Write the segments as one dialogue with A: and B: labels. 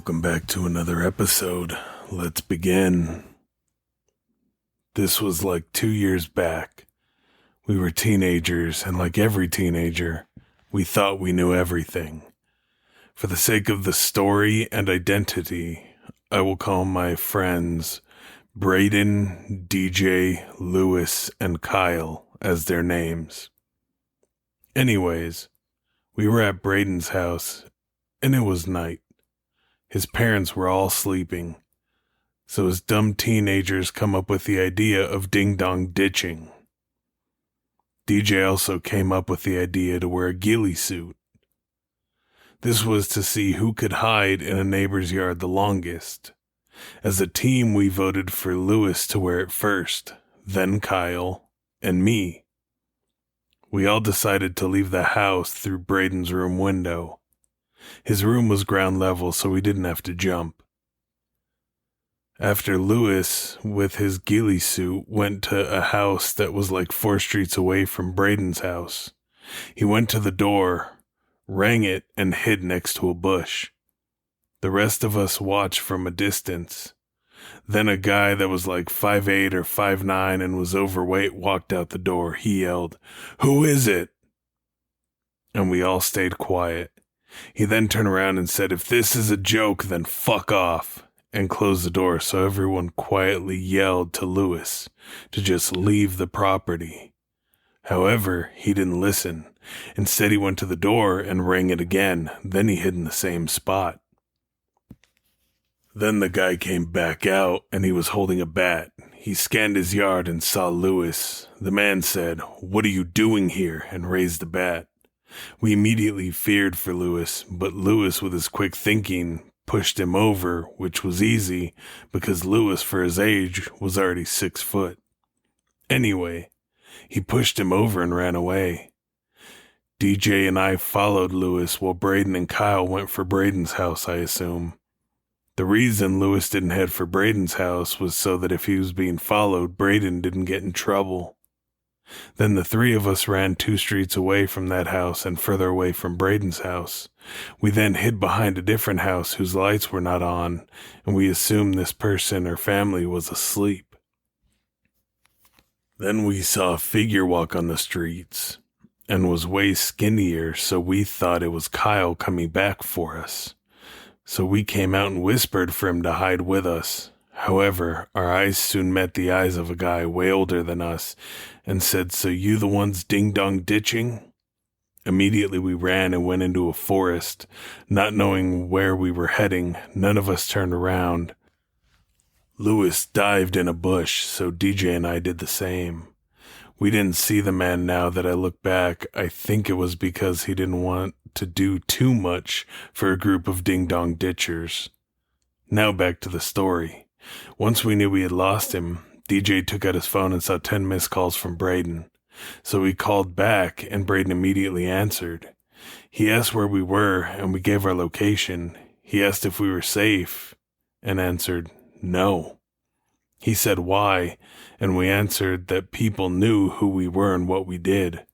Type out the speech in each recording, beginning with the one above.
A: Welcome back to another episode. Let's begin. This was like 2 years back. We were teenagers, and like every teenager, we thought we knew everything. For the sake of the story and identity, I will call my friends Brayden, DJ, Lewis, and Kyle as their names. Anyways, we were at Brayden's house, and it was night. His parents were all sleeping, so his dumb teenagers come up with the idea of ding-dong ditching. DJ also came up with the idea to wear a ghillie suit. This was to see who could hide in a neighbor's yard the longest. As a team, we voted for Lewis to wear it first, then Kyle, and me. We all decided to leave the house through Brayden's room window. His room was ground level, so we didn't have to jump. After Lewis, with his ghillie suit, went to a house that was like 4 streets away from Brayden's house, he went to the door, rang it, and hid next to a bush. The rest of us watched from a distance. Then a guy that was like 5'8" or 5'9" and was overweight walked out the door. He yelled, "Who is it?" And we all stayed quiet. He then turned around and said, "If this is a joke, then fuck off," and closed the door, so everyone quietly yelled to Lewis to just leave the property. However, he didn't listen. Instead, he went to the door and rang it again. Then he hid in the same spot. Then the guy came back out, and he was holding a bat. He scanned his yard and saw Lewis. The man said, "What are you doing here?" and raised the bat. We immediately feared for Lewis, but Lewis, with his quick thinking, pushed him over, which was easy because Lewis, for his age, was already 6 foot. Anyway, he pushed him over and ran away. DJ and I followed Lewis while Brayden and Kyle went for Brayden's house, I assume. The reason Lewis didn't head for Brayden's house was so that if he was being followed, Brayden didn't get in trouble. Then the 3 of us ran 2 streets away from that house and further away from Brayden's house. We then hid behind a different house whose lights were not on, and we assumed this person or family was asleep. Then we saw a figure walk on the streets, and was way skinnier, so we thought it was Kyle coming back for us. So we came out and whispered for him to hide with us. However, our eyes soon met the eyes of a guy way older than us and said, "So you the ones ding-dong ditching?" Immediately we ran and went into a forest. Not knowing where we were heading, none of us turned around. Lewis dived in a bush, so DJ and I did the same. We didn't see the man now that I look back. I think it was because he didn't want to do too much for a group of ding-dong ditchers. Now back to the story. Once we knew we had lost him, DJ took out his phone and saw 10 missed calls from Brayden. So we called back, and Brayden immediately answered. He asked where we were, and we gave our location. He asked if we were safe, and answered no. He said why, and we answered that people knew who we were and what we did.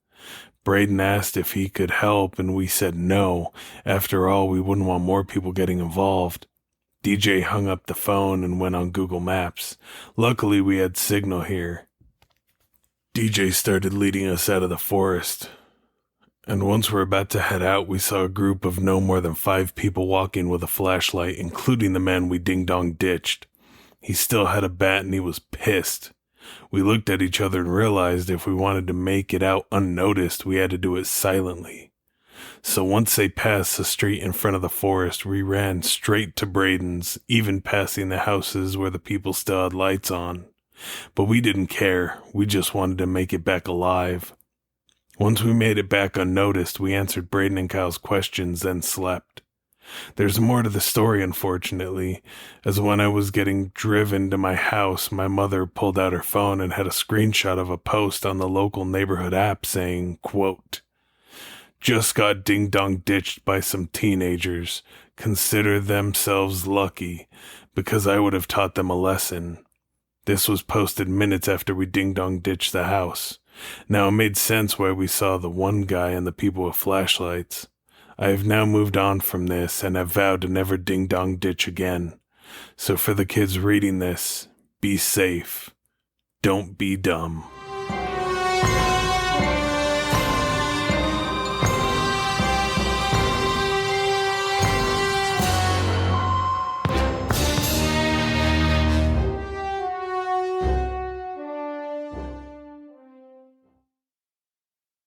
A: Brayden asked if he could help, and we said no. After all, we wouldn't want more people getting involved. DJ hung up the phone and went on Google Maps. Luckily, we had signal here. DJ started leading us out of the forest. And once we're about to head out, we saw a group of no more than 5 people walking with a flashlight, including the man we ding-dong ditched. He still had a bat and he was pissed. We looked at each other and realized if we wanted to make it out unnoticed, we had to do it silently. So once they passed the street in front of the forest, we ran straight to Brayden's, even passing the houses where the people still had lights on. But we didn't care. We just wanted to make it back alive. Once we made it back unnoticed, we answered Brayden and Kyle's questions, then slept. There's more to the story, unfortunately, as when I was getting driven to my house, my mother pulled out her phone and had a screenshot of a post on the local neighborhood app saying, quote, "Just got ding-dong ditched by some teenagers. Consider themselves lucky, because I would have taught them a lesson." This was posted minutes after we ding-dong ditched the house. Now it made sense why we saw the one guy and the people with flashlights. I have now moved on from this and have vowed to never ding-dong ditch again. So for the kids reading this, be safe. Don't be dumb.